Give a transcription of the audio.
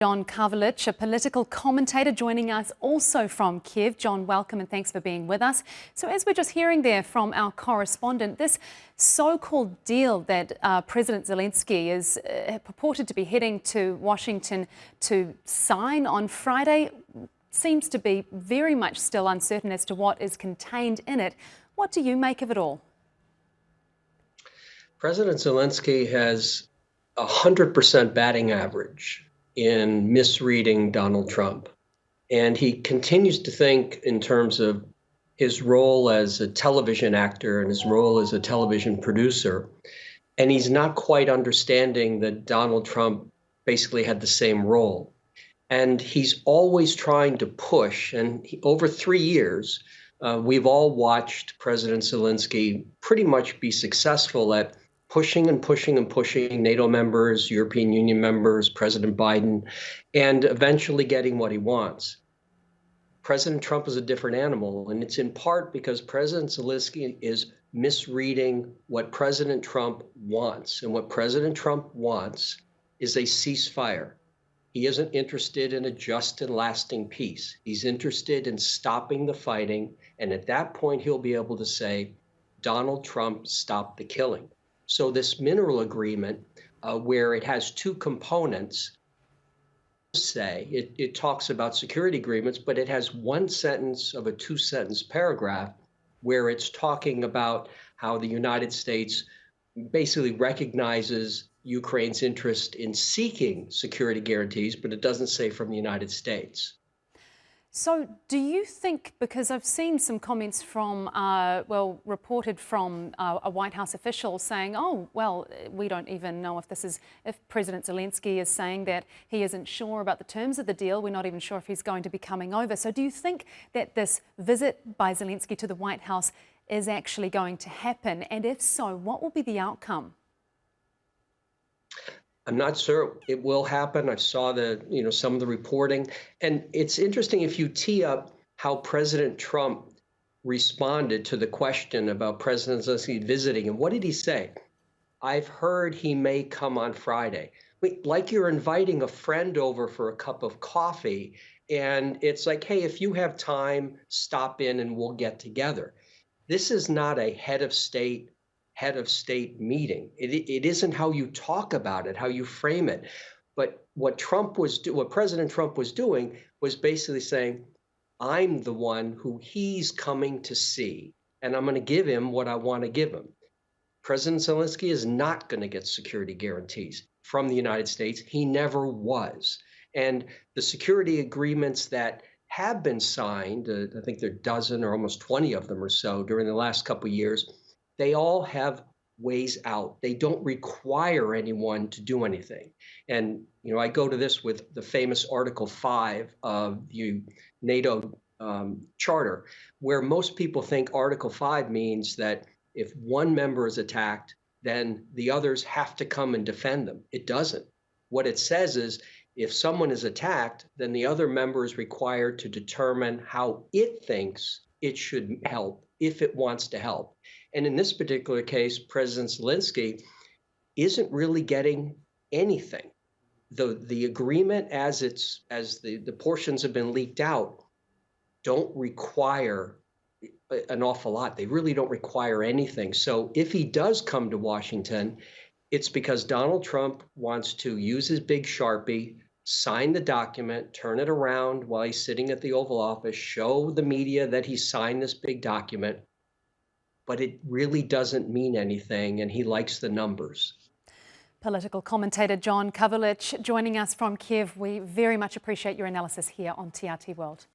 John Kavulich, a political commentator, joining us also from Kiev. John, welcome and thanks for being with us. So as we're just hearing there from our correspondent, this so-called deal that President Zelenskyy is purported to be heading to Washington to sign on Friday seems to be very much still uncertain as to what is contained in it. What do you make of it all? President Zelenskyy has a 100% batting average in misreading Donald Trump. And he continues to think in terms of his role as a television actor and his role as a television producer. And he's not quite understanding that Donald Trump basically had the same role. And he's always trying to push. And over 3 years, we've all watched President Zelenskyy pretty much be successful at pushing and pushing and pushing NATO members, European Union members, President Biden, and eventually getting what he wants. President Trump is a different animal, and it's in part because President Zelenskyy is misreading what President Trump wants. And what President Trump wants is a ceasefire. He isn't interested in a just and lasting peace. He's interested in stopping the fighting, and at that point, he'll be able to say, Donald Trump stopped the killing. So this mineral agreement, where it has two components, it talks about security agreements, but it has one sentence of a two-sentence paragraph where it's talking about how the United States basically recognizes Ukraine's interest in seeking security guarantees, but it doesn't say from the United States. So do you think, because I've seen some comments from, reported from a White House official saying, oh, well, we don't even know if President Zelenskyy is saying that he isn't sure about the terms of the deal. We're not even sure if he's going to be coming over. So do you think that this visit by Zelenskyy to the White House is actually going to happen? And if so, what will be the outcome? I'm not sure it will happen. I saw some of the reporting, and it's interesting if you tee up how President Trump responded to the question about President Zelenskyy visiting. And what did he say? I've heard he may come on Friday. Like you're inviting a friend over for a cup of coffee, and it's like, hey, if you have time, stop in and we'll get together. This is not a head of state meeting. It isn't how you talk about it, how you frame it. But what President Trump was doing was basically saying, I'm the one who he's coming to see, and I'm going to give him what I want to give him. President Zelenskyy is not going to get security guarantees from the United States. He never was. And the security agreements that have been signed, I think there are a dozen or almost 20 of them or so during the last couple of years, they all have ways out. They don't require anyone to do anything. And, I go to this with the famous Article 5 of the NATO Charter, where most people think Article 5 means that if one member is attacked, then the others have to come and defend them. It doesn't. What it says is if someone is attacked, then the other member is required to determine how it thinks it should help, if it wants to help. And in this particular case, President Zelenskyy isn't really getting anything. The agreement as the portions have been leaked out don't require an awful lot. They really don't require anything. So if he does come to Washington, it's because Donald Trump wants to use his big Sharpie, sign the document, turn it around while he's sitting at the Oval Office, show the media that he signed this big document. But it really doesn't mean anything, and he likes the numbers. Political commentator John Kavulich joining us from Kiev. We very much appreciate your analysis here on TRT World.